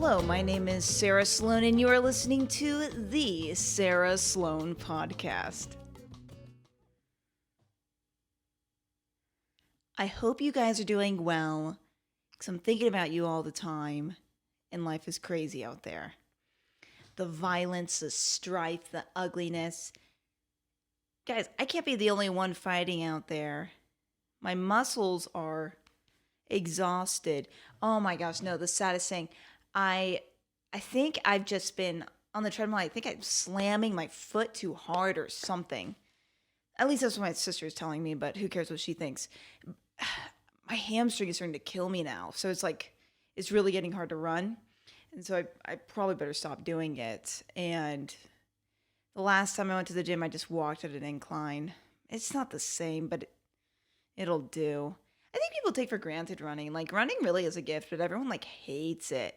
Hello, my name is Sarah Sloan, and you are listening to the Sarah Sloan Podcast. I hope you guys are doing well, because I'm thinking about you all the time, and life is crazy out there. The violence, the strife, the ugliness. Guys, I can't be the only one fighting out there. My muscles are exhausted. Oh my gosh, no, the saddest thing. I think I've just been on the treadmill. I think I'm slamming my foot too hard or something. At least that's what my sister is telling me, but who cares what she thinks. My hamstring is starting to kill me now. So it's really getting hard to run. And so I probably better stop doing it. And the last time I went to the gym, I just walked at an incline. It's not the same, but it'll do. I think people take for granted running. Like, running really is a gift, but everyone, hates it.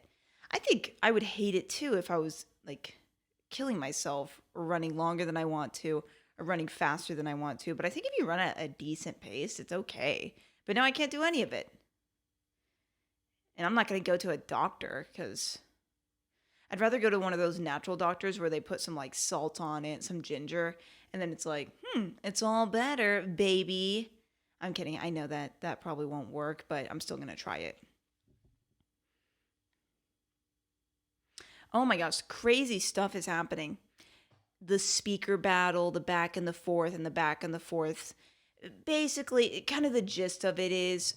I think I would hate it, too, if I was, killing myself or running longer than I want to or running faster than I want to. But I think if you run at a decent pace, it's okay. But now I can't do any of it. And I'm not going to go to a doctor because I'd rather go to one of those natural doctors where they put some, salt on it, some ginger, and then it's it's all better, baby. I'm kidding. I know that probably won't work, but I'm still going to try it. Oh my gosh, crazy stuff is happening. The speaker battle, the back and the forth and the back and the forth. Basically, kind of the gist of it is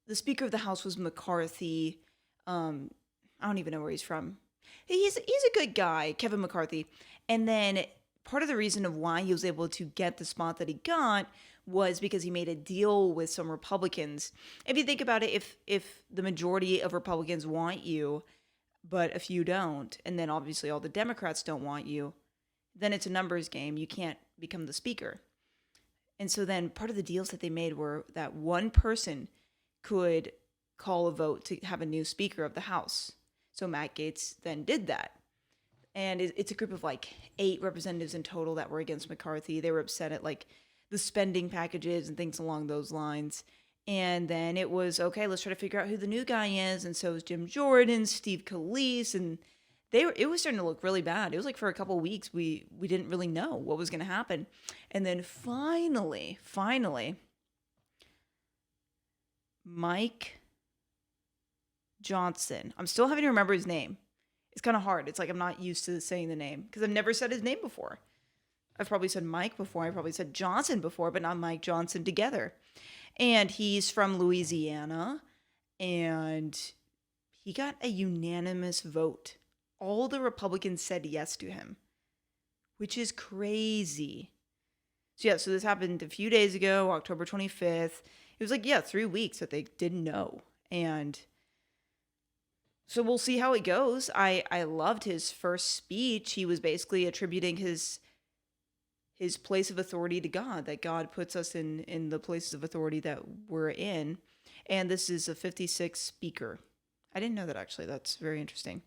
the Speaker of the House was McCarthy. I don't even know where he's from. He's a good guy, Kevin McCarthy. And then part of the reason of why he was able to get the spot that he got was because he made a deal with some Republicans. If you think about it, if the majority of Republicans want you, but a few don't, and then obviously all the Democrats don't want you, then it's a numbers game. You can't become the speaker. And so then part of the deals that they made were that one person could call a vote to have a new Speaker of the House. So Matt Gaetz then did that. And it's a group of 8 representatives in total that were against McCarthy. They were upset at the spending packages and things along those lines. And then it was, okay, let's try to figure out who the new guy is. And so it was Jim Jordan, Steve Scalise, and it was starting to look really bad. It was for a couple of weeks, we didn't really know what was going to happen. And then finally, Mike Johnson. I'm still having to remember his name. It's kind of hard. It's I'm not used to saying the name because I've never said his name before. I've probably said Mike before. I probably said Johnson before, but not Mike Johnson together. And he's from Louisiana, and he got a unanimous vote. All the Republicans said yes to him, which is crazy. So this happened a few days ago, October 25th. It was 3 weeks that they didn't know. And so we'll see how it goes. I loved his first speech. He was basically attributing his place of authority to God, that God puts us in the places of authority that we're in. And this is a 56 speaker. I didn't know that, actually. That's very interesting.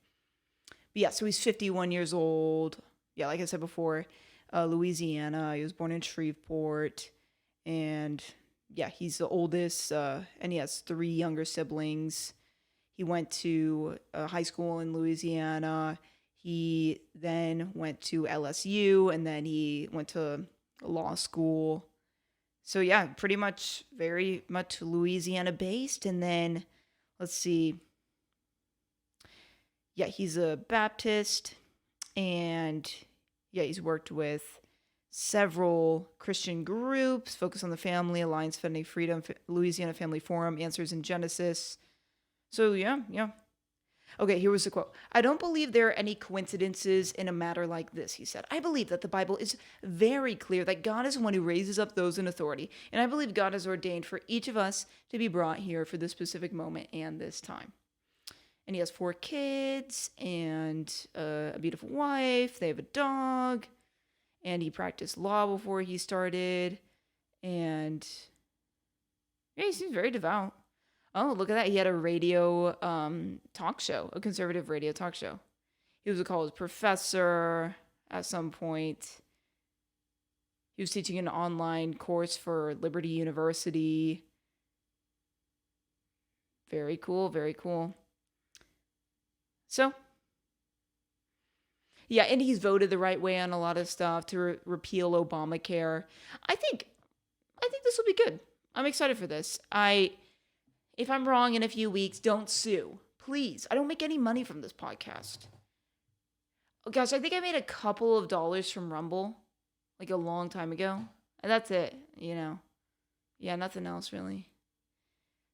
But yeah, so he's 51 years old. Yeah, like I said before, Louisiana. He was born in Shreveport. And yeah, he's the oldest, and he has 3 younger siblings. He went to high school in Louisiana. He then went to LSU, and then he went to law school. So yeah, pretty much very much Louisiana-based. And then, let's see. Yeah, he's a Baptist, and yeah, he's worked with several Christian groups, Focus on the Family, Alliance Defending Freedom, Louisiana Family Forum, Answers in Genesis. So yeah. Okay, here was the quote. "I don't believe there are any coincidences in a matter like this," he said. "I believe that the Bible is very clear that God is the one who raises up those in authority, and I believe God has ordained for each of us to be brought here for this specific moment and this time." And he has 4 kids and a beautiful wife. They have a dog, and he practiced law before he started, and yeah, he seems very devout. Oh, look at that. He had a radio talk show, a conservative radio talk show. He was a college professor at some point. He was teaching an online course for Liberty University. Very cool, very cool. So, yeah, and he's voted the right way on a lot of stuff to repeal Obamacare. I think this will be good. I'm excited for this. If I'm wrong in a few weeks, don't sue. Please. I don't make any money from this podcast. Oh, gosh, I think I made a couple of dollars from Rumble like a long time ago. And that's it, Yeah, nothing else really.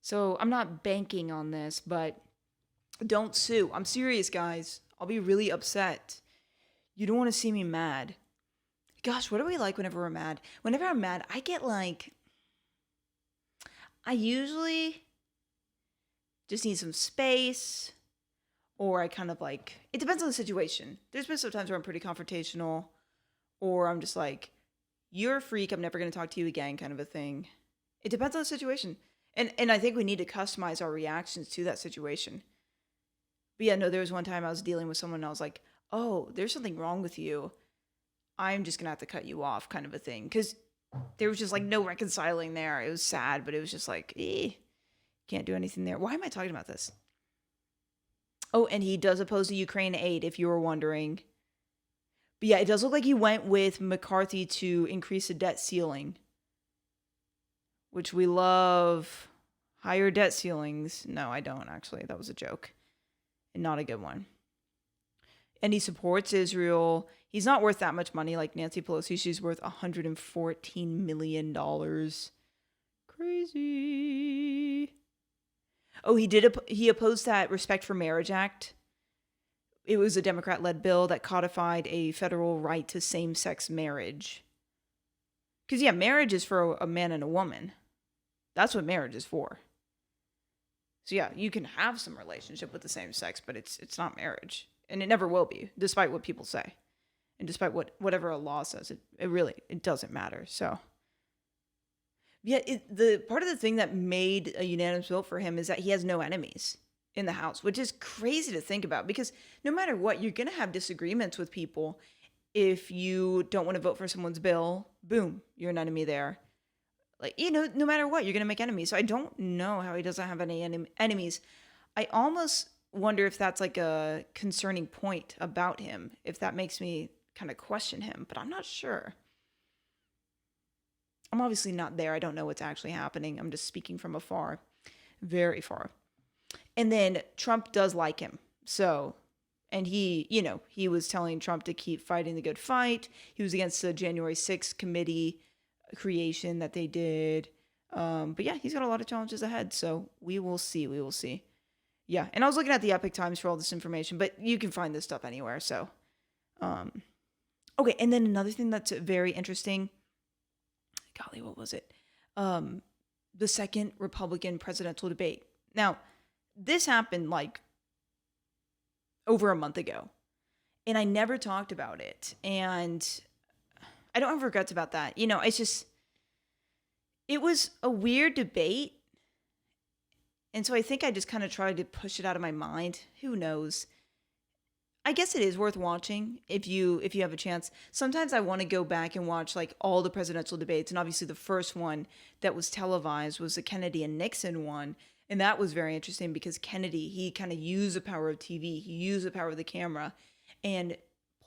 So I'm not banking on this, but don't sue. I'm serious, guys. I'll be really upset. You don't want to see me mad. Gosh, what are we like whenever we're mad? Whenever I'm mad, I get like... I usually just need some space, or I kind of like... It depends on the situation. There's been some times where I'm pretty confrontational, or I'm just like, you're a freak, I'm never going to talk to you again, kind of a thing. It depends on the situation. And I think we need to customize our reactions to that situation. But yeah, no, there was one time I was dealing with someone and I was like, oh, there's something wrong with you. I'm just going to have to cut you off, kind of a thing. Because there was just like no reconciling there. It was sad, but it was just like, can't do anything there. Why am I talking about this? Oh, and he does oppose the Ukraine aid, if you were wondering. But yeah, it does look like he went with McCarthy to increase the debt ceiling, which we love. Higher debt ceilings. No, I don't, actually. That was a joke. And not a good one. And he supports Israel. He's not worth that much money like Nancy Pelosi. She's worth $114 million. Crazy. Oh, he opposed that Respect for Marriage Act. It was a Democrat-led bill that codified a federal right to same-sex marriage. Because, yeah, marriage is for a man and a woman. That's what marriage is for. So, yeah, you can have some relationship with the same sex, but it's not marriage. And it never will be, despite what people say. And despite whatever a law says, it doesn't matter. So, yeah, the part of the thing that made a unanimous vote for him is that he has no enemies in the House, which is crazy to think about, because no matter what, you're going to have disagreements with people. If you don't want to vote for someone's bill, boom, you're an enemy there. Like, no matter what, you're going to make enemies. So I don't know how he doesn't have any enemies. I almost wonder if that's like a concerning point about him, if that makes me kind of question him, but I'm not sure. I'm obviously not there. I don't know what's actually happening. I'm just speaking from afar, very far. And then Trump does like him. So, and he was telling Trump to keep fighting the good fight. He was against the January 6th committee creation that they did. But yeah, he's got a lot of challenges ahead. So we will see. Yeah. And I was looking at the Epic Times for all this information, but you can find this stuff anywhere. So, okay. And then another thing that's very interesting. Golly, what was it? The second Republican presidential debate. Now, this happened like over a month ago, and I never talked about it. And I don't have regrets about that. It was a weird debate. And so I think I just kind of tried to push it out of my mind. Who knows? I guess it is worth watching if you have a chance. Sometimes I want to go back and watch like all the presidential debates. And obviously the first one that was televised was the Kennedy and Nixon one. And that was very interesting because Kennedy, he kind of used the power of TV. He used the power of the camera. And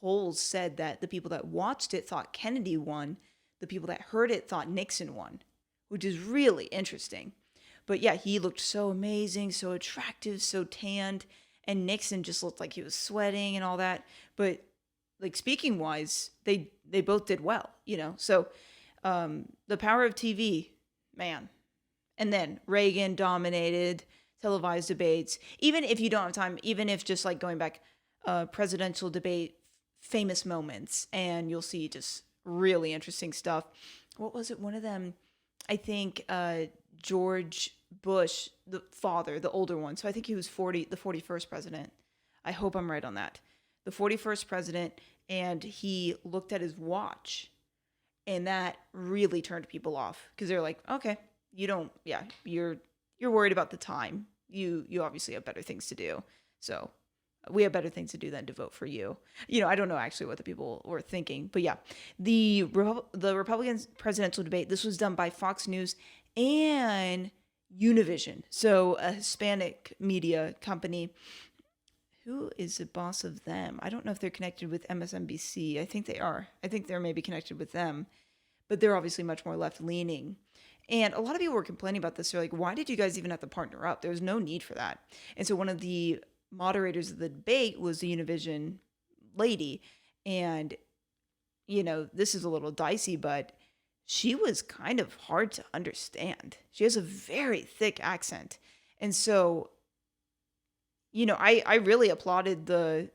polls said that the people that watched it thought Kennedy won. The people that heard it thought Nixon won, which is really interesting. But yeah, he looked so amazing, so attractive, so tanned. And Nixon just looked like he was sweating and all that. But like speaking wise, they both did well, So the power of TV, man. And then Reagan dominated televised debates. Even if you don't have time, even if just like going back, presidential debate, famous moments, and you'll see just really interesting stuff. What was it? One of them, I think, George Bush, the father, the older one. So I think he was the 41st president. I hope I'm right on that. The 41st president, and he looked at his watch, and that really turned people off because they're like, okay, you're worried about the time. You obviously have better things to do. So we have better things to do than to vote for you. I don't know actually what the people were thinking, but yeah, the Republican presidential debate, this was done by Fox News and Univision. So a Hispanic media company who is the boss of them? I don't know if they're connected with MSNBC. I think they are. I think they're maybe connected with them, but they're obviously much more left-leaning. And a lot of people were complaining about this. They're like, why did you guys even have to partner up? There was no need for that. And so one of the moderators of the debate was the Univision lady. And, you know, this is a little dicey, but she was kind of hard to understand. She has a very thick accent. And so, you know, I really applauded the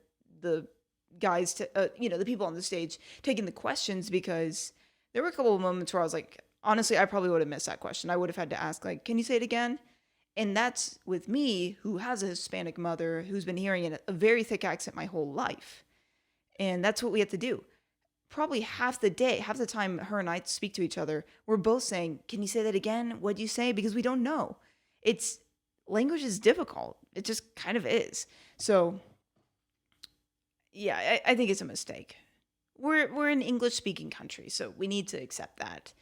guys, the people on the stage taking the questions, because there were a couple of moments where I was like, honestly, I probably would have missed that question. I would have had to ask, like, can you say it again? And that's with me, who has a Hispanic mother, who's been hearing a very thick accent my whole life. And that's what we have to do. Probably half the time her and I speak to each other, we're both saying, can you say that again? What'd you say? Because we don't know. Language is difficult. It just kind of is. So, yeah, I think it's a mistake. We're an English-speaking country, so we need to accept that.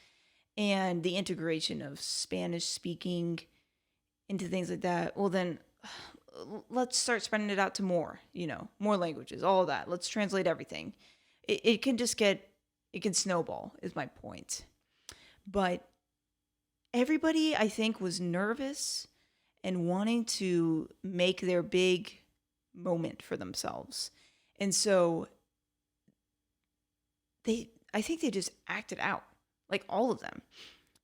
And the integration of Spanish-speaking into things like that, well then, let's start spreading it out to more languages, all of that. Let's translate everything. It can snowball, is my point. But everybody, I think, was nervous and wanting to make their big moment for themselves. And so I think they just acted out, like all of them.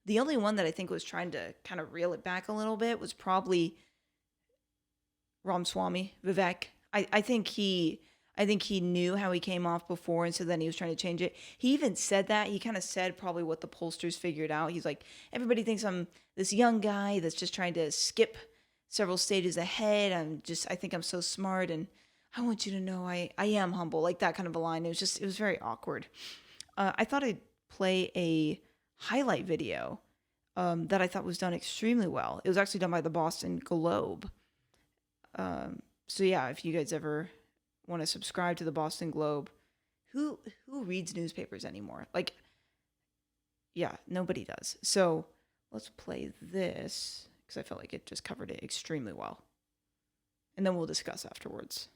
The only one that I think was trying to kind of reel it back a little bit was probably Ramaswamy, Vivek. I think he knew how he came off before, and so then he was trying to change it. He even said that. He kind of said probably what the pollsters figured out. He's like, everybody thinks I'm this young guy that's just trying to skip several stages ahead. I think I'm so smart, and I want you to know I am humble, like that kind of a line. It was very awkward. I thought I'd play a highlight video that I thought was done extremely well. It was actually done by the Boston Globe. So yeah, if you guys ever want to subscribe to the Boston Globe, who reads newspapers anymore? Like, yeah, nobody does. So let's play this, because I felt like it just covered it extremely well. And then we'll discuss afterwards.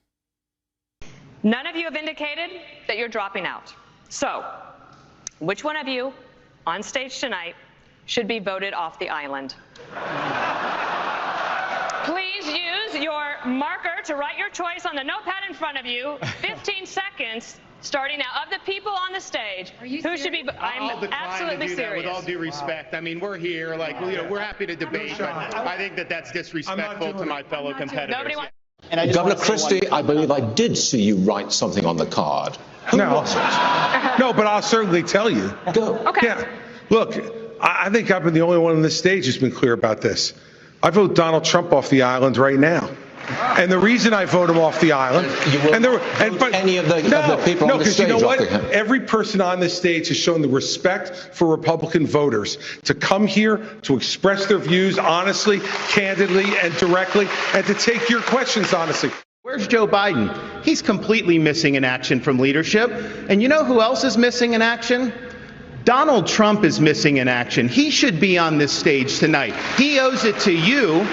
None of you have indicated that you're dropping out. So, which one of you on stage tonight should be voted off the island? Please use your marker to write your choice on the notepad in front of you. 15 seconds starting now. Of the people on the stage, who should be? I'm absolutely serious. With all due respect, I mean, we're here, like, we're happy to debate, but I think that's disrespectful to my fellow competitors. Nobody wants. Governor Christie, I believe I did see you write something on the card. Who was it? No, but I'll certainly tell you. Go. Okay. Yeah. Look, I think I've been the only one on this stage who's been clear about this. I vote Donald Trump off the island right now. And the reason I vote him off the island, any of the people on the stage, you know what? off the Every person on this stage has shown the respect for Republican voters to come here to express their views honestly, candidly, and directly, and to take your questions honestly. Where's Joe Biden? He's completely missing in action from leadership. And you know who else is missing in action? Donald Trump is missing in action. He should be on this stage tonight. He owes it to you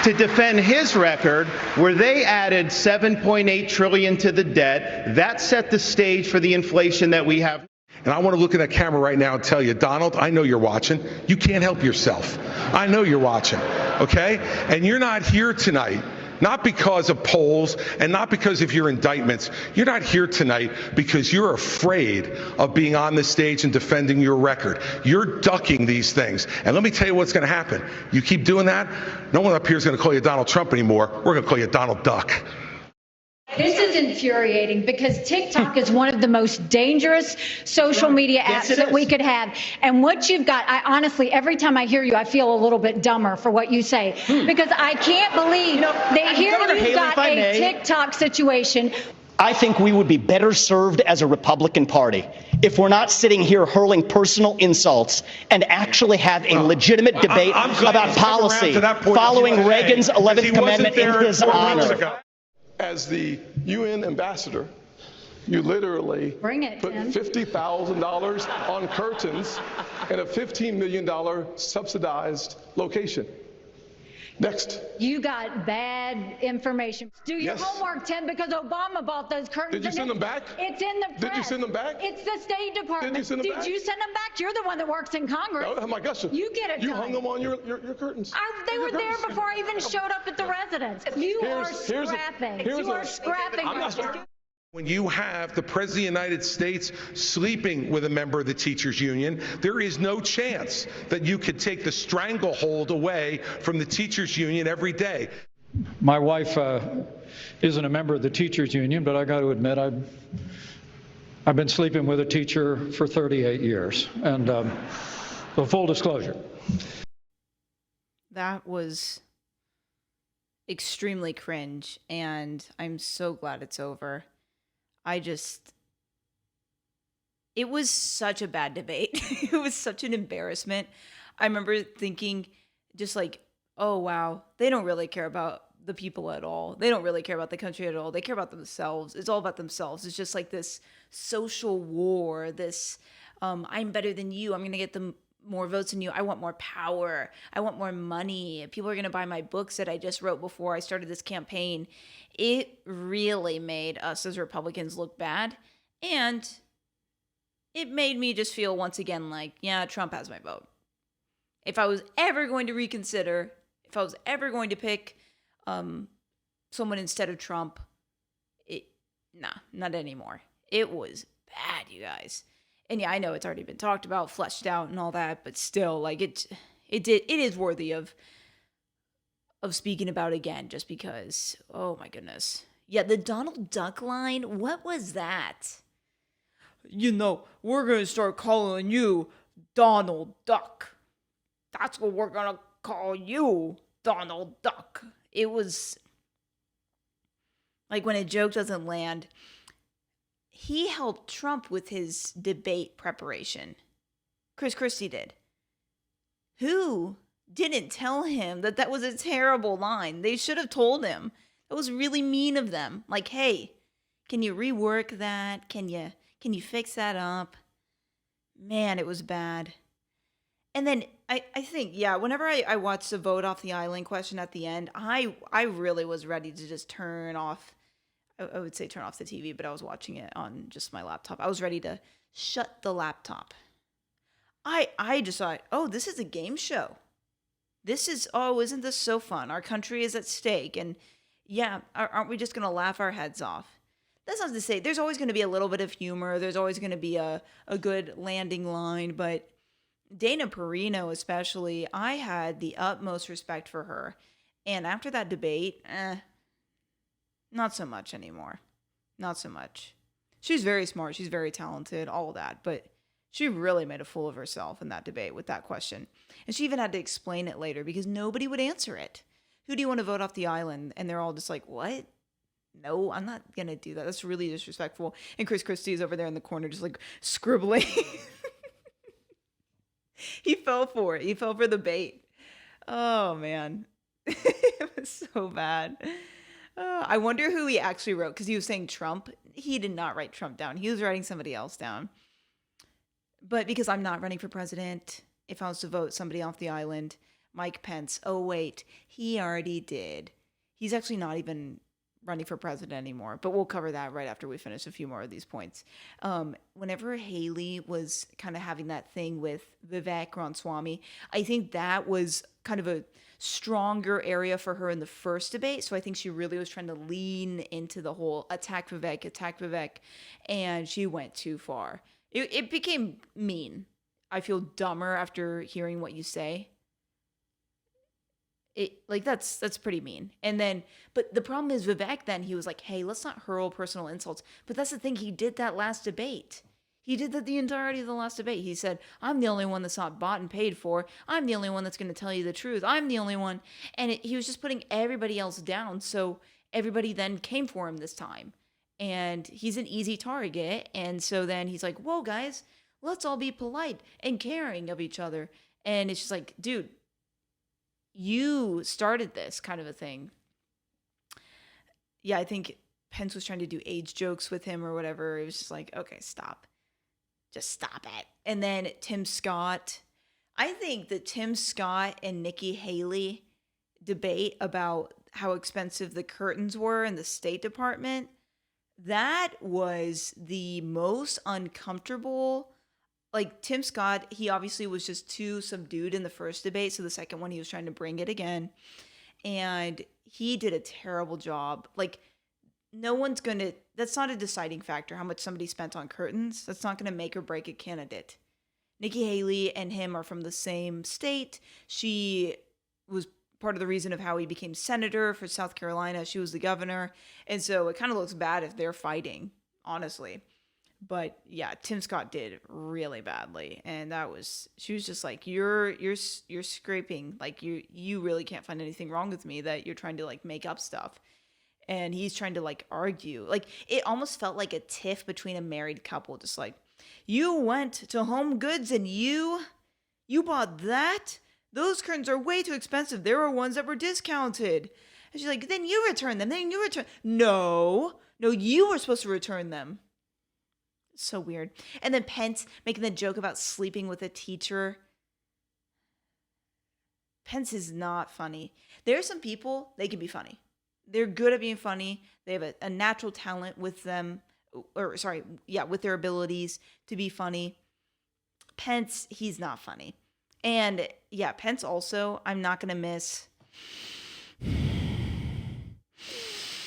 to defend his record, where they added $7.8 trillion to the debt. That set the stage for the inflation that we have. And I want to look at that camera right now and tell you, Donald, I know you're watching. You can't help yourself. I know you're watching, okay? And you're not here tonight, not because of polls and not because of your indictments. You're not here tonight because you're afraid of being on the stage and defending your record. You're ducking these things. And let me tell you what's going to happen. You keep doing that, no one up here is going to call you Donald Trump anymore. We're going to call you Donald Duck. This is infuriating because TikTok is one of the most dangerous social media apps that we could have. And what you've got, I honestly, every time I hear you, I feel a little bit dumber for what you say. Because I can't believe that here you've got a TikTok situation. I think we would be better served as a Republican Party if we're not sitting here hurling personal insults and actually have a legitimate debate about policy following Reagan's 11th Commandment in his honor. As the UN ambassador, you literally put $50,000 on curtains in a $15 million subsidized location. Next. You got bad information. Do your Yes. homework, Tim, because Obama bought those curtains. Did you send them back? It's in the press. Did you send them back? It's the State Department. Did you send them back? Did you send them back? You're the one that works in Congress. Oh my gosh. You get it You done. hung them on your curtains. They Your were there curtains. before I even showed up at the residence. You are scrapping. You are scrapping. I'm not right now. scrapping. When you have the President of the United States sleeping with a member of the teachers union, there is no chance that you could take the stranglehold away from the teachers union every day. My wife isn't a member of the teachers union, but I got to admit I've been sleeping with a teacher for 38 years. And so full disclosure. That was extremely cringe, and I'm so glad it's over. It was such a bad debate. It was such an embarrassment. I remember thinking just like, oh, wow, they don't really care about the people at all. They don't really care about the country at all. They care about themselves. It's all about themselves. It's just like this social war, this I'm better than you. I'm going to get them more votes than you. I want more power. I want more money. People are going to buy my books that I just wrote before I started this campaign. It really made us as Republicans look bad. And it made me just feel once again like, yeah, Trump has my vote. If I was ever going to reconsider, if I was ever going to pick someone instead of Trump, not anymore. It was bad, you guys. And yeah, I know it's already been talked about, fleshed out and all that, but still, like it is worthy of speaking about again, just because, oh my goodness. Yeah, the Donald Duck line, what was that? You know, we're going to start calling you Donald Duck. That's what we're going to call you, Donald Duck. It was like when a joke doesn't land. He helped Trump with his debate preparation. Chris Christie did. Who didn't tell him that was a terrible line? They should have told him. That was really mean of them. Like, hey, can you rework that? Can you fix that up? Man, it was bad. And then I think, yeah, whenever I watched the vote off the island question at the end, I really was ready to just turn off. I would say turn off the TV, but I was watching it on just my laptop. I was ready to shut the laptop. I just thought, oh, this is a game show. Isn't this so fun? Our country is at stake. And yeah, aren't we just going to laugh our heads off? That's not to say there's always going to be a little bit of humor. There's always going to be a good landing line. But Dana Perino especially, I had the utmost respect for her. And after that debate, not so much anymore. Not so much. She's very smart. She's very talented, all of that. But she really made a fool of herself in that debate with that question. And she even had to explain it later because nobody would answer it. Who do you want to vote off the island? And they're all just like, what? No, I'm not going to do that. That's really disrespectful. And Chris Christie's over there in the corner just like scribbling. He fell for it. He fell for the bait. Oh, man. It was so bad. I wonder who he actually wrote, because he was saying Trump. He did not write Trump down. He was writing somebody else down. But because I'm not running for president, if I was to vote somebody off the island, Mike Pence. Oh, wait, he already did. He's actually not even running for president anymore. But we'll cover that right after we finish a few more of these points. Whenever Haley was kind of having that thing with Vivek Ramaswamy, I think that was kind of a stronger area for her in the first debate. So I think she really was trying to lean into the whole attack Vivek. And she went too far. It became mean. I feel dumber after hearing what you say. That's pretty mean. And then, but the problem is Vivek then, he was like, hey, let's not hurl personal insults. But that's the thing, he did that last debate. He did that the entirety of the last debate. He said, I'm the only one that's not bought and paid for. I'm the only one that's going to tell you the truth. I'm the only one. And he was just putting everybody else down. So everybody then came for him this time. And he's an easy target. And so then he's like, whoa, guys, let's all be polite and caring of each other. And it's just like, dude, you started this kind of a thing. Yeah, I think Pence was trying to do age jokes with him or whatever. It was just like, okay, stop. Just stop it. And then Tim Scott. I think that Tim Scott and Nikki Haley debate about how expensive the curtains were in the State Department, that was the most uncomfortable. Like, Tim Scott, he obviously was just too subdued in the first debate. So the second one, he was trying to bring it again. And he did a terrible job. Like, no one's going to, that's not a deciding factor, how much somebody spent on curtains. That's not going to make or break a candidate. Nikki Haley and him are from the same state. She was part of the reason of how he became senator for South Carolina. She was the governor. And so it kind of looks bad if they're fighting, honestly. But yeah, Tim Scott did really badly. And she was just like, you're scraping. Like, you really can't find anything wrong with me, that you're trying to like make up stuff. And he's trying to like argue. Like, it almost felt like a tiff between a married couple. Just like, you went to Home Goods and you bought that? Those curtains are way too expensive. There were ones that were discounted. And she's like, then you return them. No, you were supposed to return them. So weird. And then Pence making the joke about sleeping with a teacher. Pence is not funny. There are some people, they can be funny. They're good at being funny. They have a natural talent with them, with their abilities to be funny. Pence, he's not funny. And yeah, Pence also, I'm not going to miss.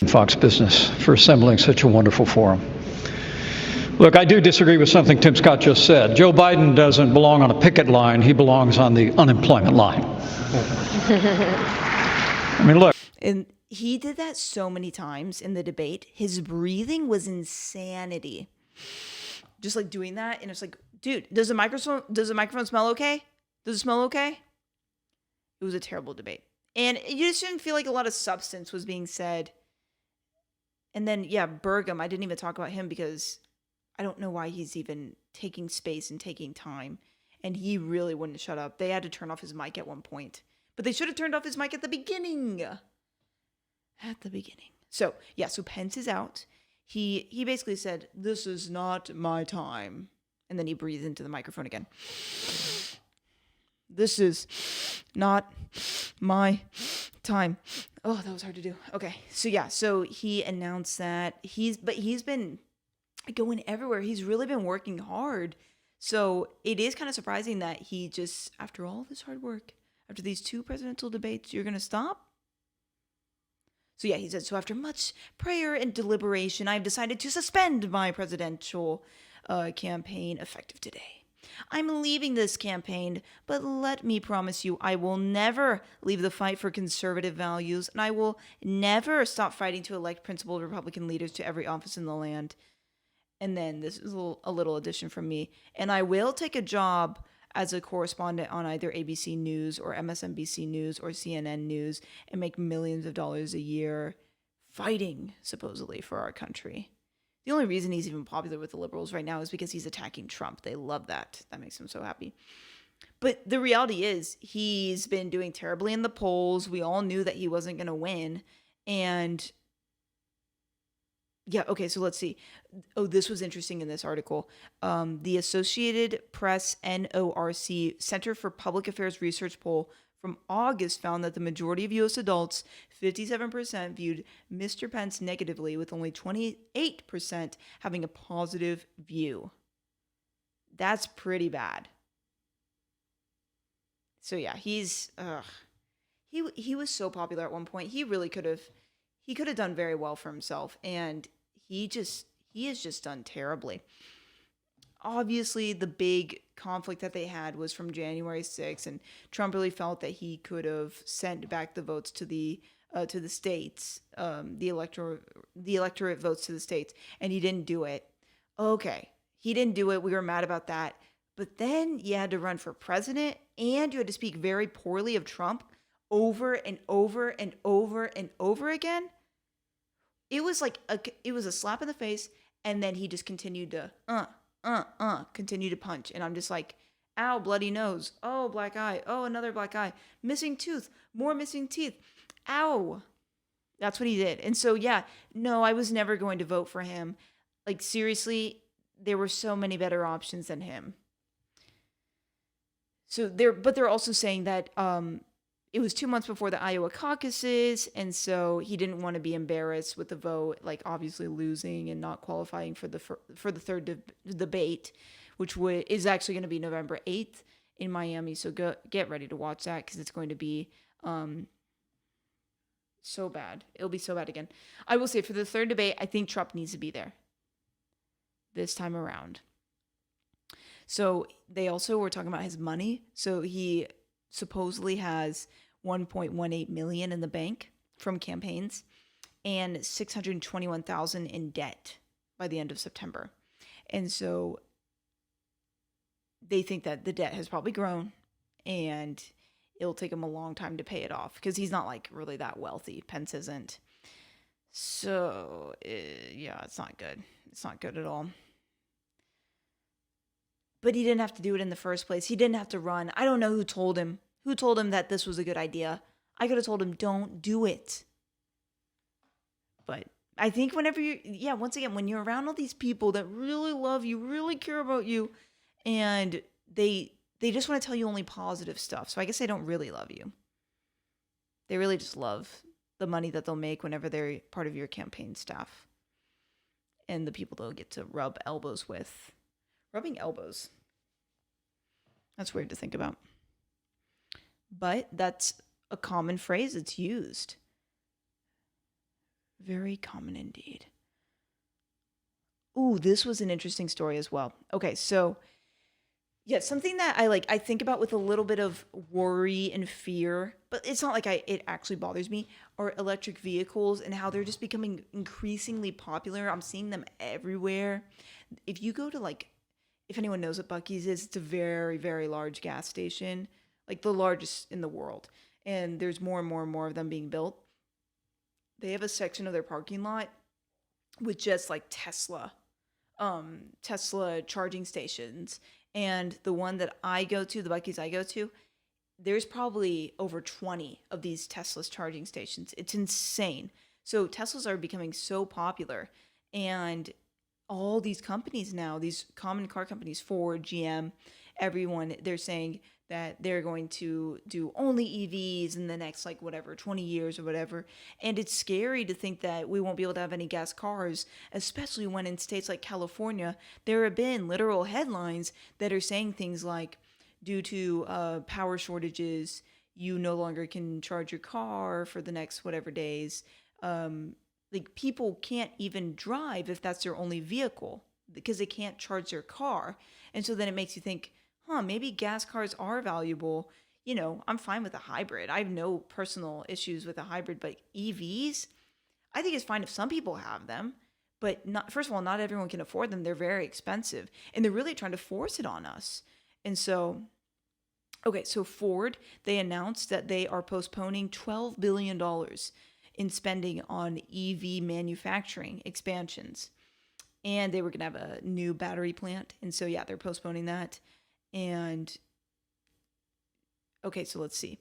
Fox Business for assembling such a wonderful forum. Look, I do disagree with something Tim Scott just said. Joe Biden doesn't belong on a picket line. He belongs on the unemployment line. I mean, look. And he did that so many times in the debate. His breathing was insanity. Just like doing that. And it's like, dude, does the microphone smell okay? Does it smell okay? It was a terrible debate. And you just didn't feel like a lot of substance was being said. And then, yeah, Burgum, I didn't even talk about him because I don't know why he's even taking space and taking time. And he really wouldn't shut up. They had to turn off his mic at one point. But they should have turned off his mic at the beginning. So, yeah, so Pence is out. He basically said, this is not my time. And then he breathed into the microphone again. This is not my time. Oh, that was hard to do. Okay. So yeah, so he announced that he's been going everywhere. He's really been working hard. So it is kind of surprising that he just, after all this hard work, after these 2 presidential debates, you're going to stop? So yeah, he said, so after much prayer and deliberation, I've decided to suspend my presidential campaign effective today. I'm leaving this campaign, but let me promise you, I will never leave the fight for conservative values, and I will never stop fighting to elect principled Republican leaders to every office in the land. And then this is a little addition from me. And I will take a job as a correspondent on either ABC News or MSNBC News or CNN News and make millions of dollars a year fighting, supposedly, for our country. The only reason he's even popular with the liberals right now is because he's attacking Trump. They love that. That makes them so happy. But the reality is he's been doing terribly in the polls. We all knew that he wasn't going to win. And yeah, okay, so let's see. Oh, this was interesting in this article. The Associated Press NORC Center for Public Affairs Research poll from August found that the majority of U.S. adults, 57%, viewed Mr. Pence negatively, with only 28% having a positive view. That's pretty bad. So yeah, he was so popular at one point. He really could have done very well for himself, and he has just done terribly. Obviously, the big conflict that they had was from January 6th, and Trump really felt that he could have sent back the votes to the states, the electorate votes to the states, and he didn't do it. Okay, he didn't do it. We were mad about that. But then you had to run for president, and you had to speak very poorly of Trump over and over and over and over again. It was like it was a slap in the face, and then he just continued to continue to punch. And I'm just like, ow, bloody nose. Oh, black eye. Oh, another black eye. Missing tooth. More missing teeth. Ow. That's what he did. And so, yeah, no, I was never going to vote for him. Like, seriously, there were so many better options than him. So they're also saying that it was 2 months before the Iowa caucuses, and so he didn't want to be embarrassed with the vote, like obviously losing and not qualifying for the third debate, which is actually going to be November 8th in Miami. So get ready to watch that because it's going to be so bad. It'll be so bad again. I will say for the third debate, I think Trump needs to be there this time around. So they also were talking about his money. So he supposedly has 1.18 million in the bank from campaigns and 621,000 in debt by the end of September. And so they think that the debt has probably grown and it'll take him a long time to pay it off because he's not like really that wealthy. Pence isn't. So yeah, it's not good. It's not good at all. But he didn't have to do it in the first place. He didn't have to run. I don't know who told him. Who told him that this was a good idea? I could have told him, don't do it. But I think whenever once again, when you're around all these people that really love you, really care about you, and they just want to tell you only positive stuff. So I guess they don't really love you. They really just love the money that they'll make whenever they're part of your campaign staff. And the people they'll get to rub elbows with. Rubbing elbows. That's weird to think about. But that's a common phrase that's used. Very common indeed. Ooh, this was an interesting story as well. Okay, so yeah, something that I think about with a little bit of worry and fear, but it's not like it actually bothers me, are electric vehicles and how they're just becoming increasingly popular. I'm seeing them everywhere. If you go to if anyone knows what Buc-ee's is, it's a very, very large gas station, like the largest in the world. And there's more and more and more of them being built. They have a section of their parking lot with just like Tesla charging stations. And the one that I go to, the Buc-ee's I go to, there's probably over 20 of these Tesla's charging stations. It's insane. So Teslas are becoming so popular. And all these companies now, these common car companies, Ford, GM, everyone, they're saying that they're going to do only EVs in the next 20 years or whatever. And it's scary to think that we won't be able to have any gas cars, especially when in states like California, there have been literal headlines that are saying things like, due to power shortages, you no longer can charge your car for the next whatever days. People can't even drive if that's their only vehicle because they can't charge their car. And so then it makes you think, maybe gas cars are valuable. I'm fine with a hybrid. I have no personal issues with a hybrid, but EVs, I think it's fine if some people have them, but first of all, not everyone can afford them. They're very expensive and they're really trying to force it on us. And so, so Ford, they announced that they are postponing $12 billion in spending on EV manufacturing expansions. And they were going to have a new battery plant. And so, they're postponing that. And, so let's see.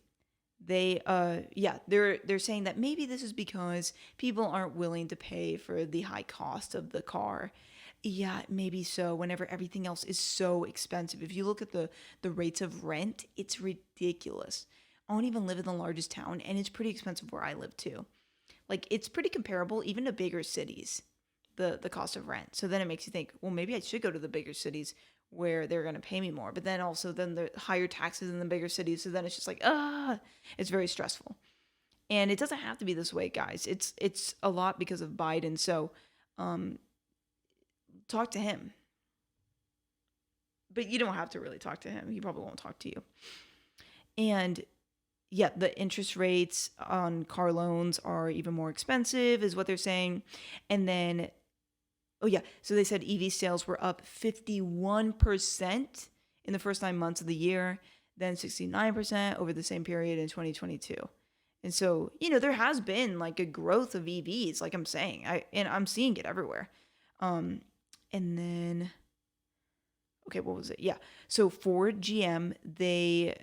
They're saying that maybe this is because people aren't willing to pay for the high cost of the car. Yeah, maybe so, whenever everything else is so expensive. If you look at the rates of rent, it's ridiculous. I don't even live in the largest town, and it's pretty expensive where I live too. It's pretty comparable even to bigger cities, the cost of rent. So then it makes you think, well, maybe I should go to the bigger cities where they're going to pay me more. But then also the higher taxes in the bigger cities. So then it's just it's very stressful. And it doesn't have to be this way, guys. It's a lot because of Biden. So talk to him. But you don't have to really talk to him. He probably won't talk to you. And the interest rates on car loans are even more expensive, is what they're saying. And then, so they said EV sales were up 51% in the first 9 months of the year, then 69% over the same period in 2022. And so, there has been a growth of EVs, like I'm saying, and I'm seeing it everywhere. And then, what was it? Yeah. So Ford, GM, they,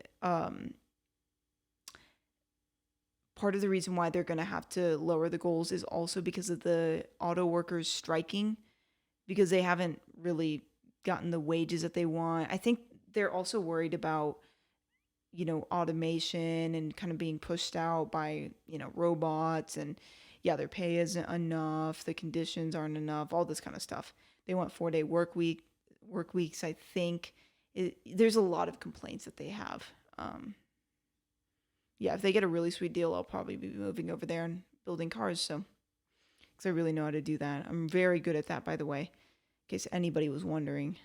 part of the reason why they're going to have to lower the goals is also because of the auto workers striking, because they haven't really gotten the wages that they want. I think they're also worried about automation and kind of being pushed out by, robots, and their pay isn't enough, the conditions aren't enough, all this kind of stuff. They want 4-day work weeks, I think. There's a lot of complaints that they have. If they get a really sweet deal, I'll probably be moving over there and building cars. So, because I really know how to do that. I'm very good at that, by the way, in case anybody was wondering.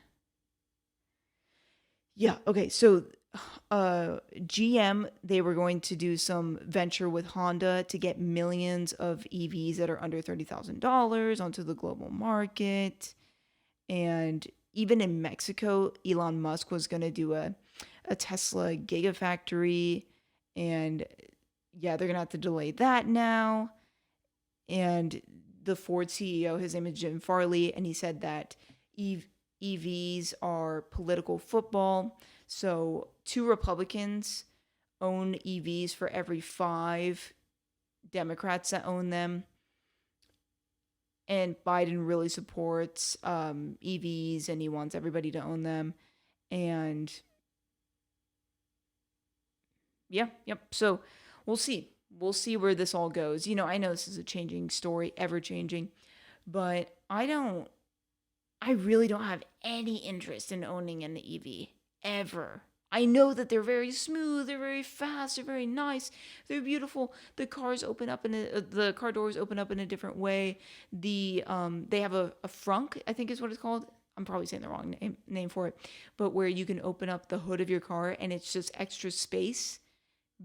Yeah. Okay. So, GM, they were going to do some venture with Honda to get millions of EVs that are under $30,000 onto the global market. And even in Mexico, Elon Musk was going to do a Tesla gigafactory. And they're going to have to delay that now. And the Ford CEO, his name is Jim Farley, and he said that EVs are political football. So 2 Republicans own EVs for every 5 Democrats that own them. And Biden really supports EVs, and he wants everybody to own them. And so we'll see. We'll see where this all goes. I know this is a changing story, ever changing, but I really don't have any interest in owning an EV, ever. I know that they're very smooth, they're very fast, they're very nice, they're beautiful. The cars open up the car doors open up in a different way. They have a frunk, I think is what it's called. I'm probably saying the wrong name for it, but where you can open up the hood of your car and it's just extra space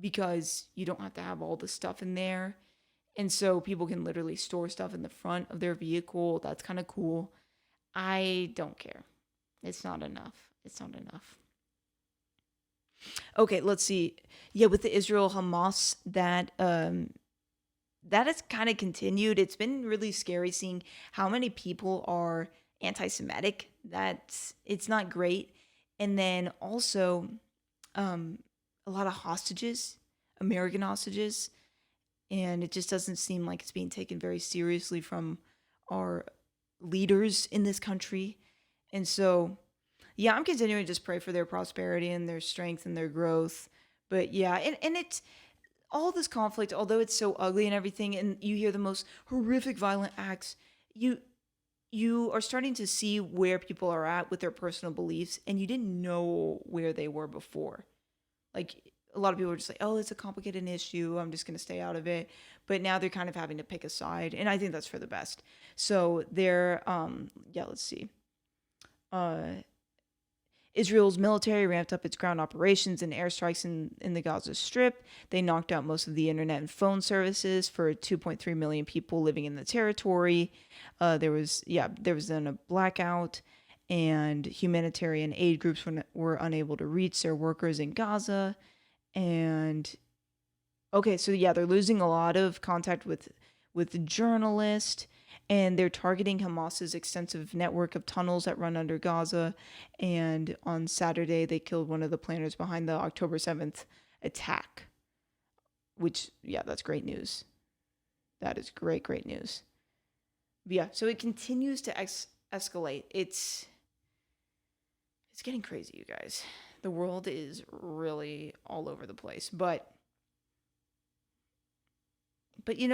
because you don't have to have all the stuff in there. And so people can literally store stuff in the front of their vehicle. That's kind of cool. I don't care. It's not enough. Okay, let's see. With the Israel-Hamas, that has kind of continued. It's been really scary seeing how many people are anti-Semitic. It's not great. And then also a lot of hostages, American hostages, and it just doesn't seem like it's being taken very seriously from our leaders in this country. And so, I'm continuing to just pray for their prosperity and their strength and their growth. But and it's all this conflict, although it's so ugly and everything, and you hear the most horrific violent acts, you are starting to see where people are at with their personal beliefs, and you didn't know where they were before. Like, a lot of people are just like, oh, it's a complicated issue, I'm just going to stay out of it. But now they're kind of having to pick a side, and I think that's for the best. So they're, let's see. Israel's military ramped up its ground operations and airstrikes in the Gaza Strip. They knocked out most of the internet and phone services for 2.3 million people living in the territory. There was then a blackout, and humanitarian aid groups were unable to reach their workers in Gaza. And okay, so they're losing a lot of contact with journalists, and they're targeting Hamas's extensive network of tunnels that run under Gaza. And on Saturday, they killed one of the planners behind the October 7th attack, which, that's great news. That is great news. But so it continues to escalate. It's getting crazy, you guys. The world is really all over the place. But it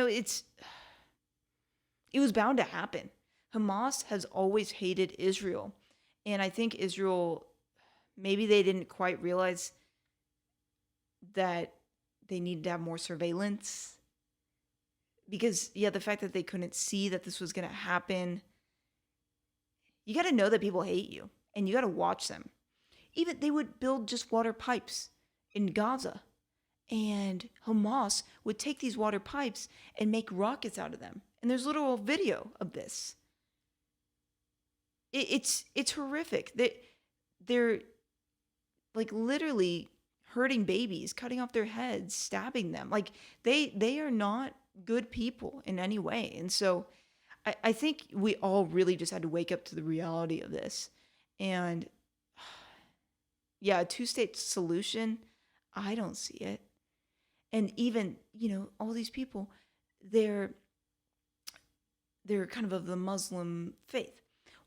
was bound to happen. Hamas has always hated Israel. And I think Israel, maybe they didn't quite realize that they needed to have more surveillance. Because, the fact that they couldn't see that this was going to happen. You got to know that people hate you. And you got to watch them. Even they would build just water pipes in Gaza. And Hamas would take these water pipes and make rockets out of them. And there's literal video of this. It's horrific. They're like literally hurting babies, cutting off their heads, stabbing them. Like they are not good people in any way. And so I think we all really just had to wake up to the reality of this. And a 2-state solution, I don't see it. And even, all these people, they're kind of the Muslim faith.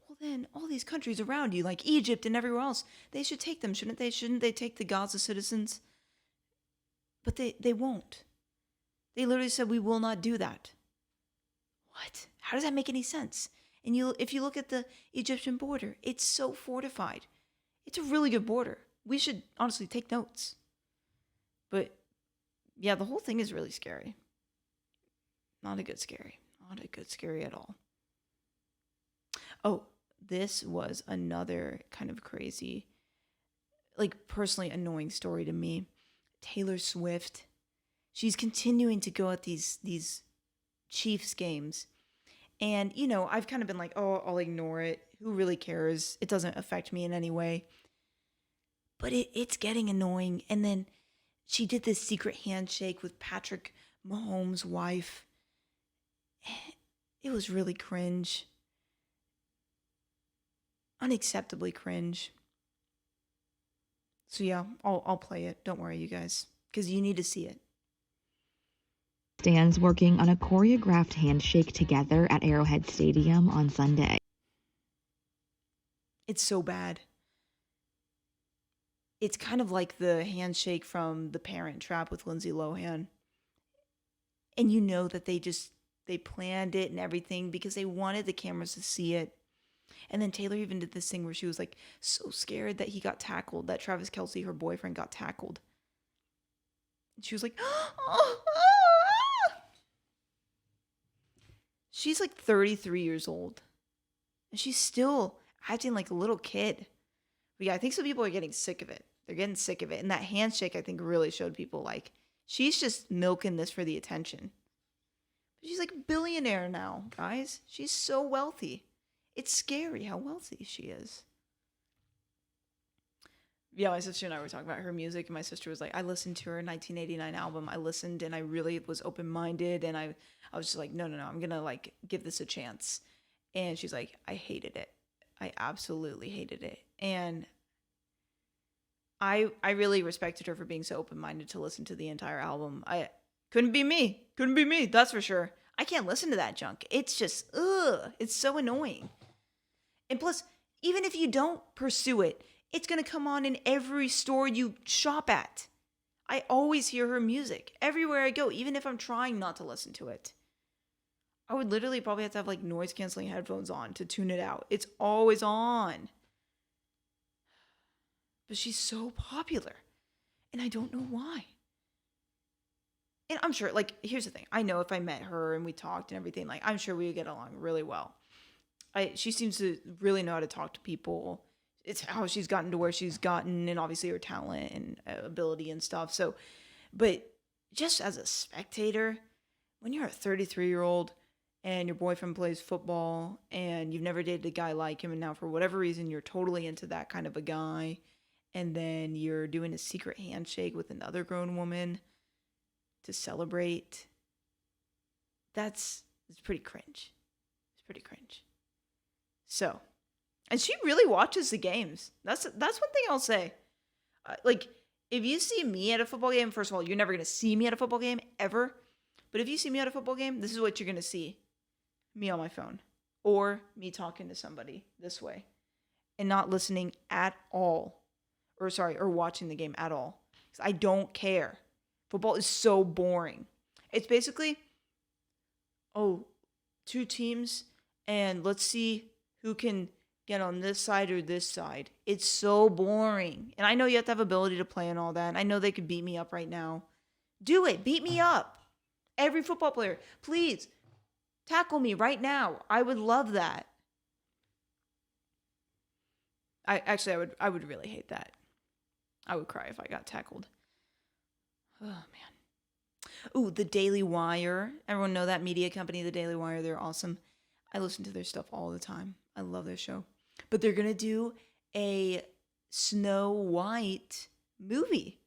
Well, then all these countries around you, like Egypt and everywhere else, they should take them, shouldn't they? Shouldn't they take the Gaza citizens? But they won't. They literally said, we will not do that. What? How does that make any sense? And if you look at the Egyptian border, it's so fortified. It's a really good border. We should honestly take notes. But yeah, the whole thing is really scary. Not a good scary. Not a good scary at all. Oh, this was another kind of crazy, like personally annoying story to me. Taylor Swift. She's continuing to go at these Chiefs games. And, you know, I've kind of been like, oh, I'll ignore it. Who really cares? It doesn't affect me in any way. But it's getting annoying. And then she did this secret handshake with Patrick Mahomes' wife. It was really cringe. Unacceptably cringe. So yeah, I'll play it. Don't worry, you guys. Because you need to see it. Stands working on a choreographed handshake together at Arrowhead Stadium on Sunday. It's so bad. It's kind of like the handshake from The Parent Trap with Lindsay Lohan. And you know that they planned it and everything because they wanted the cameras to see it. And then Taylor even did this thing where she was like so scared that he got tackled, that Travis Kelce, her boyfriend, got tackled. And she was like, She's like 33 years old. And she's still acting like a little kid. But yeah, I think some people are getting sick of it. They're getting sick of it. And that handshake, I think, really showed people like, she's just milking this for the attention. But she's like a billionaire now, guys. She's so wealthy. It's scary how wealthy she is. Yeah, my sister and I were talking about her music, and my sister was like, I listened to her 1989 album. I listened, and I really was open-minded, and I was just like, no, I'm going to, like, give this a chance. And she's like, I hated it. I absolutely hated it. And I really respected her for being so open-minded to listen to the entire album. Couldn't be me, that's for sure. I can't listen to that junk. It's just, it's so annoying. And plus, even if you don't pursue it, it's going to come on in every store you shop at. I always hear her music everywhere I go, even if I'm trying not to listen to it. I would literally probably have to have like noise canceling headphones on to tune it out. It's always on. But she's so popular. And I don't know why. And I'm sure, like, here's the thing. I know if I met her and we talked and everything, like, I'm sure we would get along really well. She seems to really know how to talk to people. It's how she's gotten to where she's gotten, and obviously her talent and ability and stuff. So, but just as a spectator, when you're a 33-year-old and your boyfriend plays football and you've never dated a guy like him, and now for whatever reason you're totally into that kind of a guy, and then you're doing a secret handshake with another grown woman to celebrate, it's pretty cringe. It's pretty cringe. So, and she really watches the games. That's one thing I'll say. Like, if you see me at a football game, first of all, you're never going to see me at a football game, ever. But if you see me at a football game, this is what you're going to see. Me on my phone. Or me talking to somebody this way. And not listening at all. Or watching the game at all. Because I don't care. Football is so boring. It's basically, two teams, and let's see who can get on this side or this side. It's so boring. And I know you have to have ability to play and all that. And I know they could beat me up right now. Do it. Beat me up. Every football player, please tackle me right now. I would love that. I would really hate that. I would cry if I got tackled. Oh, man. Ooh, The Daily Wire. Everyone know that media company, The Daily Wire. They're awesome. I listen to their stuff all the time. I love their show. But they're going to do a Snow White movie.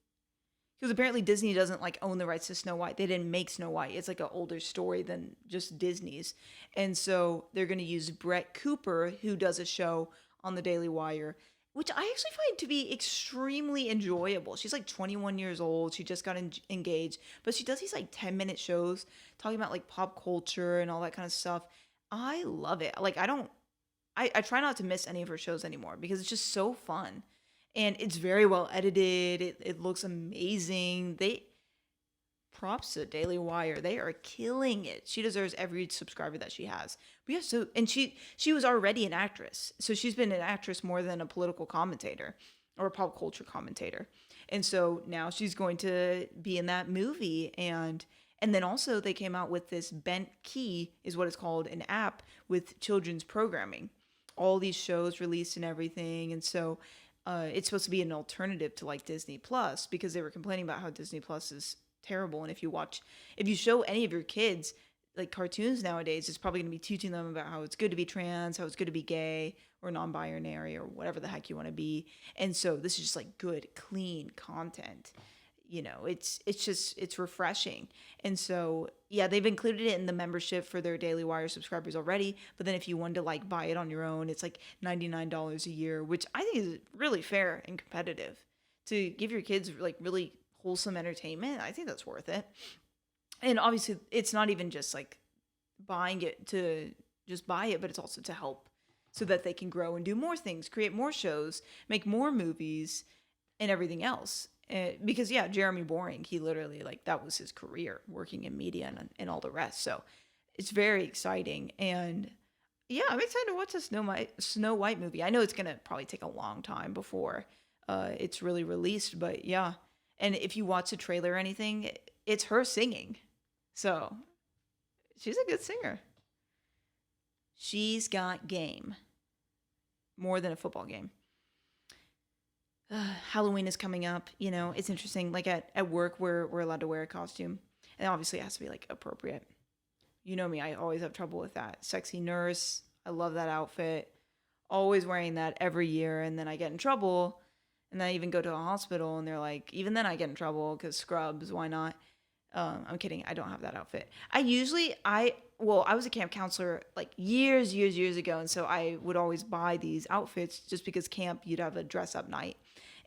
Because apparently Disney doesn't like own the rights to Snow White. They didn't make Snow White. It's like an older story than just Disney's. And so they're going to use Brett Cooper, who does a show on The Daily Wire, which I actually find to be extremely enjoyable. She's like 21 years old. She just got engaged. But she does these like 10-minute shows talking about like pop culture and all that kind of stuff. I love it. Like, I try not to miss any of her shows anymore because it's just so fun. And it's very well edited. It looks amazing. props to Daily Wire. They are killing it. She deserves every subscriber that she has. But yeah, and she was already an actress. So she's been an actress more than a political commentator or a pop culture commentator. And so now she's going to be in that movie. And then also they came out with this Bent Key is what it's called, an app with children's programming. All these shows released and everything. And so it's supposed to be an alternative to like Disney Plus, because they were complaining about how Disney Plus is terrible. And if you show any of your kids like cartoons nowadays, it's probably going to be teaching them about how it's good to be trans, how it's good to be gay or non-binary or whatever the heck you want to be. And so this is just like good, clean content. You know, it's refreshing. And so, yeah, they've included it in the membership for their Daily Wire subscribers already. But then if you wanted to like buy it on your own, it's like $99 a year, which I think is really fair and competitive to give your kids like really wholesome entertainment. I think that's worth it. And obviously it's not even just like buying it to just buy it, but it's also to help so that they can grow and do more things, create more shows, make more movies and everything else. Because yeah, Jeremy Boring, he literally like that was his career, working in media and all the rest. So it's very exciting. And yeah, I'm excited to watch the Snow White movie. I know it's gonna probably take a long time before it's really released, but yeah. And if you watch the trailer or anything, it's her singing. So she's a good singer. She's got game. More than a football game. Halloween is coming up. You know, it's interesting. Like at work, we're allowed to wear a costume. And obviously it has to be like appropriate. You know me, I always have trouble with that. Sexy nurse. I love that outfit. Always wearing that every year. And then I get in trouble. And then I even go to a hospital and they're like, even then I get in trouble because scrubs, why not? I'm kidding. I don't have that outfit. I was a camp counselor like years ago. And so I would always buy these outfits just because camp, you'd have a dress up night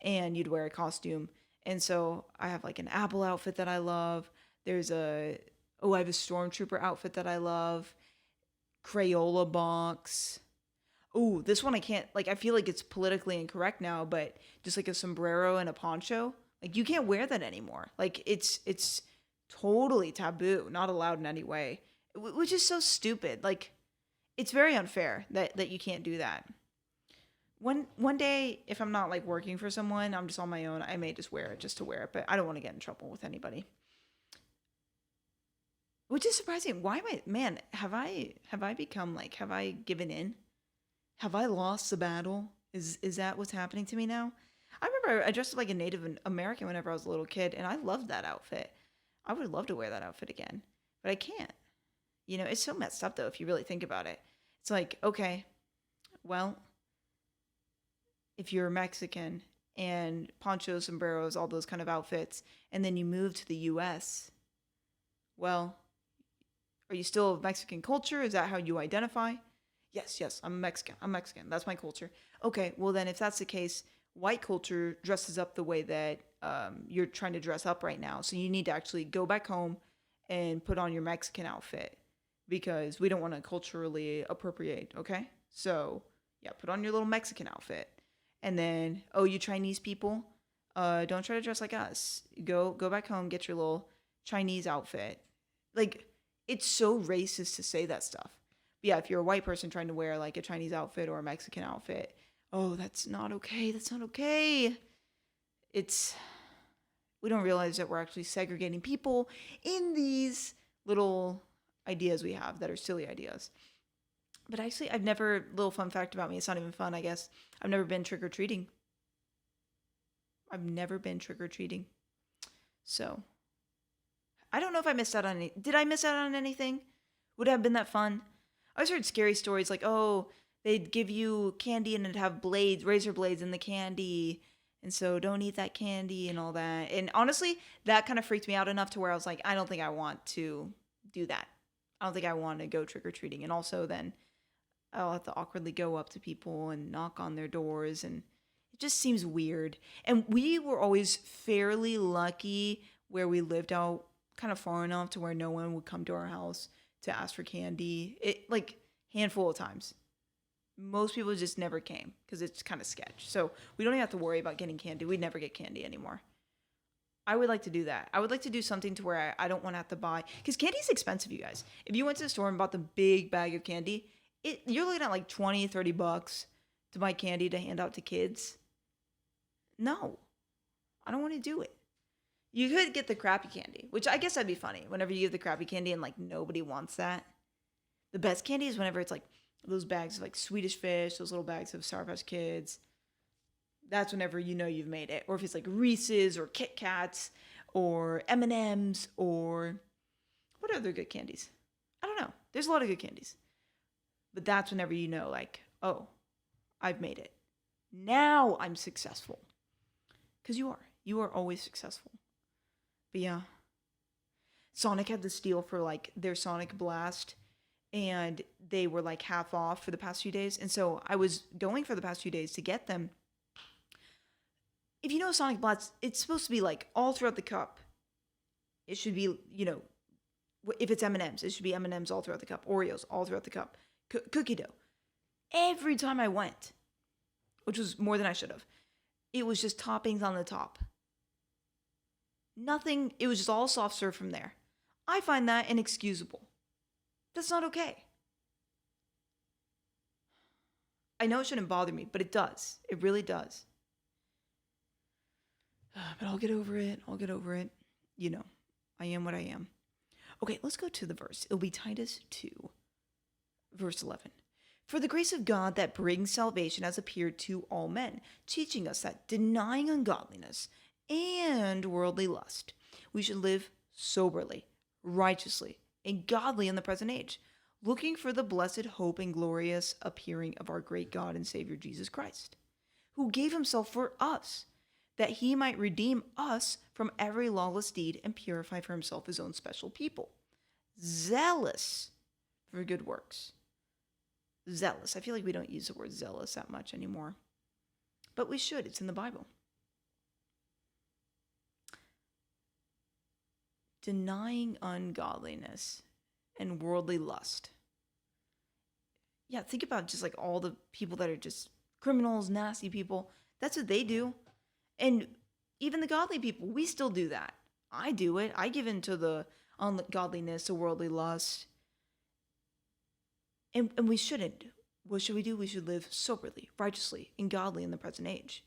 and you'd wear a costume. And so I have like an Apple outfit that I love. I have a Stormtrooper outfit that I love. Crayola box. Oh, this one I can't, like, I feel like it's politically incorrect now, but just like a sombrero and a poncho, like you can't wear that anymore. Like it's totally taboo, not allowed in any way, which is so stupid. Like it's very unfair that you can't do that. One day, if I'm not like working for someone, I'm just on my own, I may just wear it just to wear it, but I don't want to get in trouble with anybody. Which is surprising. Why have I become like, have I given in? Have I lost the battle? Is that what's happening to me now? I remember I dressed up like a Native American whenever I was a little kid, and I loved that outfit. I would love to wear that outfit again, but I can't. You know, it's so messed up though if you really think about it. It's like, okay, well, if you're Mexican and ponchos, sombreros, all those kind of outfits, and then you move to the US, well, are you still of Mexican culture? Is that how you identify? Yes, I'm Mexican. That's my culture. Okay, well then if that's the case, white culture dresses up the way that you're trying to dress up right now. So you need to actually go back home and put on your Mexican outfit because we don't want to culturally appropriate, okay? So yeah, put on your little Mexican outfit. And then, oh, you Chinese people, don't try to dress like us. Go back home, get your little Chinese outfit. Like, it's so racist to say that stuff. But yeah, if you're a white person trying to wear like a Chinese outfit or a Mexican outfit, oh, that's not okay. That's not okay. We don't realize that we're actually segregating people in these little ideas we have that are silly ideas. But actually, little fun fact about me, it's not even fun, I guess. I've never been trick-or-treating. So, I don't know if I missed out on any. Did I miss out on anything? Would it have been that fun? I always heard scary stories like, oh, they'd give you candy and it'd have blades, razor blades in the candy. And so don't eat that candy and all that. And honestly, that kind of freaked me out enough to where I was like, I don't think I want to do that. I don't think I want to go trick-or-treating. And also then I'll have to awkwardly go up to people and knock on their doors. And it just seems weird. And we were always fairly lucky where we lived out kind of far enough to where no one would come to our house to ask for candy. It like handful of times. Most people just never came because it's kind of sketch. So we don't even have to worry about getting candy. We never get candy anymore. I would like to do that. I would like to do something to where I don't want to have to buy, because candy's expensive, you guys. If you went to the store and bought the big bag of candy, you're looking at like $20-$30 to buy candy to hand out to kids. No, I don't want to do it. You could get the crappy candy, which I guess that'd be funny. Whenever you give the crappy candy and like nobody wants that. The best candy is whenever it's like those bags of like Swedish Fish, those little bags of Sour Patch Kids. That's whenever you know you've made it. Or if it's like Reese's or Kit Kats or M&M's or what other good candies? I don't know. There's a lot of good candies. But that's whenever you know, like, oh, I've made it. Now I'm successful. Because you are. You are always successful. But yeah. Sonic had this deal for like their Sonic Blast. And they were like half off for the past few days. And so I was going for the past few days to get them. If you know Sonic Blast, it's supposed to be like all throughout the cup. It should be, you know, if it's M&M's, it should be M&M's all throughout the cup. Oreos all throughout the cup. Cookie dough. Every time I went, which was more than I should have, it was just toppings on the top. Nothing, it was just all soft serve from there. I find that inexcusable. That's not okay. I know it shouldn't bother me, but it does. It really does. But I'll get over it. I'll get over it. You know, I am what I am. Okay, let's go to the verse. It'll be Titus 2, verse 11. For the grace of God that brings salvation has appeared to all men, teaching us that denying ungodliness and worldly lust, we should live soberly, righteously, and godly in the present age, looking for the blessed hope and glorious appearing of our great God and Savior Jesus Christ, who gave himself for us, that he might redeem us from every lawless deed and purify for himself his own special people, zealous for good works. Zealous. I feel like we don't use the word zealous that much anymore, but we should. It's in the Bible. Denying ungodliness and worldly lust. Yeah, think about just like all the people that are just criminals, nasty people. That's what they do. And even the godly people, we still do that. I do it. I give in to the ungodliness, the worldly lust. And we shouldn't. What should we do? We should live soberly, righteously, and godly in the present age.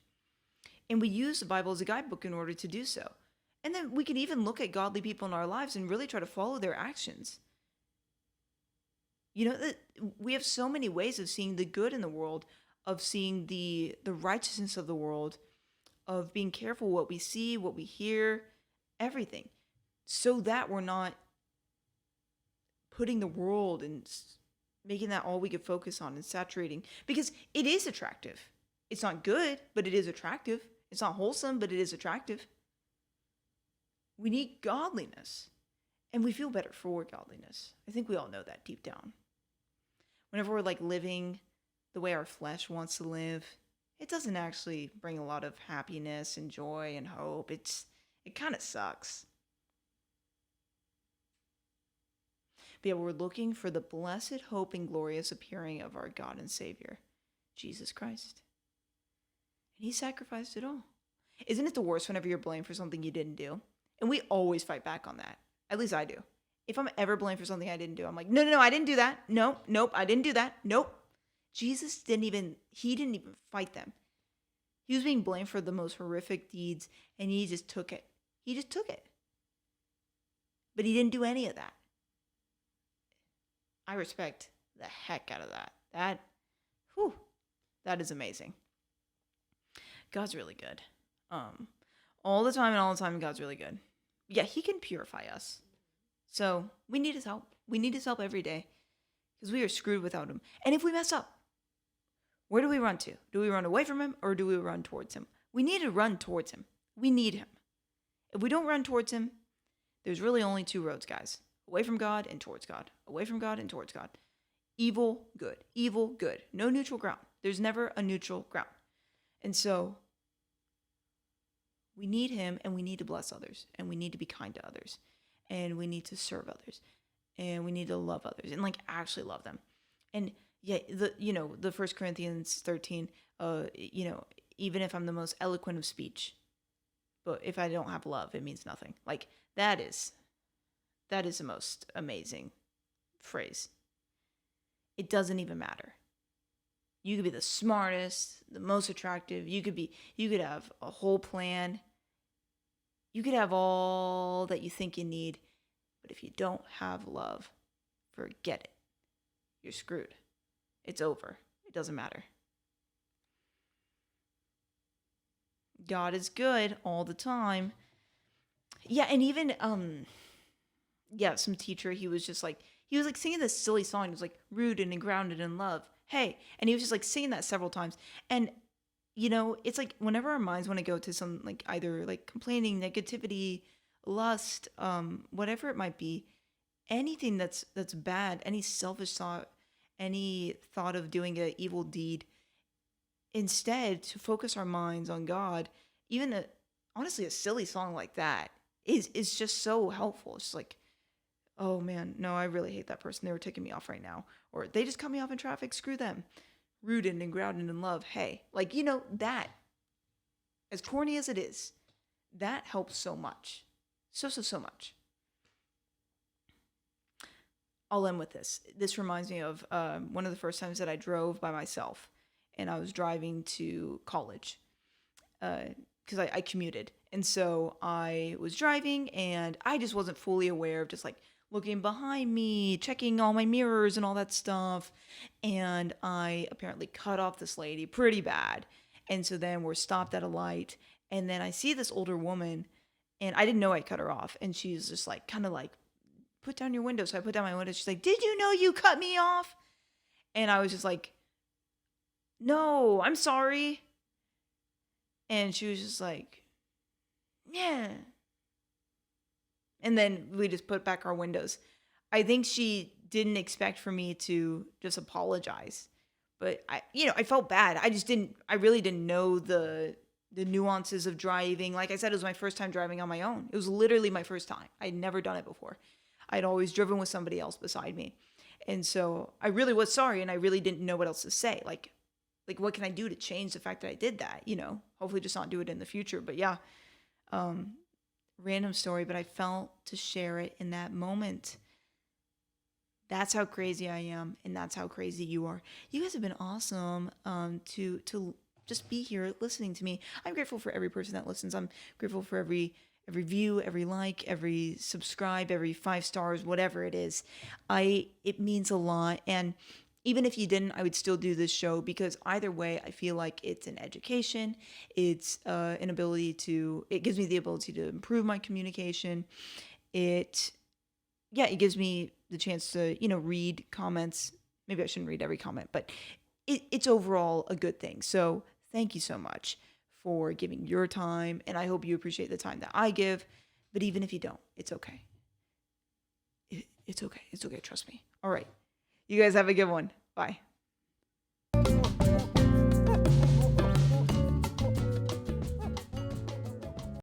And we use the Bible as a guidebook in order to do so. And then we can even look at godly people in our lives and really try to follow their actions. You know, we have so many ways of seeing the good in the world, of seeing the righteousness of the world, of being careful what we see, what we hear, everything, so that we're not putting the world and making that all we could focus on and saturating, because it is attractive. It's not good, but it is attractive. It's not wholesome, but it is attractive. We need godliness, and we feel better for godliness. I think we all know that deep down. Whenever we're like living the way our flesh wants to live, it doesn't actually bring a lot of happiness and joy and hope. It kind of sucks. But yeah, we're looking for the blessed hope and glorious appearing of our God and Savior, Jesus Christ. And he sacrificed it all. Isn't it the worst whenever you're blamed for something you didn't do? And we always fight back on that. At least I do. If I'm ever blamed for something I didn't do, I'm like, no, I didn't do that. Nope, I didn't do that. Nope. Jesus didn't even fight them. He was being blamed for the most horrific deeds, and he just took it. He just took it. But he didn't do any of that. I respect the heck out of that. That is amazing. God's really good. All the time, God's really good. Yeah, he can purify us. So we need his help. We need his help every day, because we are screwed without him. And if we mess up, where do we run to? Do we run away from him, or do we run towards him? We need to run towards him. We need him. If we don't run towards him, there's really only two roads, guys. Away from God and towards God. Away from God and towards God. Evil, good. Evil, good. No neutral ground. There's never a neutral ground. And so we need him, and we need to bless others, and we need to be kind to others, and we need to serve others, and we need to love others, and like actually love them. And yeah, the 1 Corinthians 13, even if I'm the most eloquent of speech, But if I don't have love, it means nothing. Like, that is the most amazing phrase. It doesn't even matter. You could be the smartest, the most attractive. You could have a whole plan. You could have all that you think you need. But if you don't have love, forget it. You're screwed. It's over. It doesn't matter. God is good all the time. Yeah, and even some teacher, he was singing this silly song. It was like rooted and grounded in love. Hey, and he was just like singing that several times. And it's like whenever our minds want to go to some like either like complaining, negativity, lust, whatever it might be, anything that's bad, any selfish thought, any thought of doing an evil deed, instead to focus our minds on God, even honestly a silly song like that is just so helpful. It's just like, oh man, no, I really hate that person. They were ticking me off right now. Or they just cut me off in traffic. Screw them. Rooted and grounded in love. Hey, like, that, as corny as it is, that helps so much. So much. I'll end with this. This reminds me of one of the first times that I drove by myself. And I was driving to college because I commuted. And so I was driving and I just wasn't fully aware of just like looking behind me, checking all my mirrors and all that stuff. And I apparently cut off this lady pretty bad. And so then we're stopped at a light. And then I see this older woman and I didn't know I cut her off. And she's just like, kind of like, put down your window. So I put down my window. She's like, did you know you cut me off? And I was just like, no, I'm sorry. And she was just like, yeah. And then we just put back our windows. I think she didn't expect for me to just apologize. But I felt bad. I really didn't know the nuances of driving. Like I said, it was my first time driving on my own. It was literally my first time. I'd never done it before. I'd always driven with somebody else beside me. And so I really was sorry, and I really didn't know what else to say. Like what can I do to change the fact that I did that? Hopefully just not do it in the future. But yeah, random story, but I felt to share it in that moment. That's how crazy I am, and that's how crazy you are. You guys have been awesome to just be here listening to me. I'm grateful for every person that listens. I'm grateful for every view, every like, every subscribe, every 5 stars, whatever it is. It means a lot. And even if you didn't, I would still do this show because either way, I feel like it's an education. It's it gives me the ability to improve my communication. It gives me the chance to, read comments. Maybe I shouldn't read every comment, but it's overall a good thing. So thank you so much for giving your time. And I hope you appreciate the time that I give. But even if you don't, it's okay. It's okay. It's okay. Trust me. All right. You guys have a good one. Bye.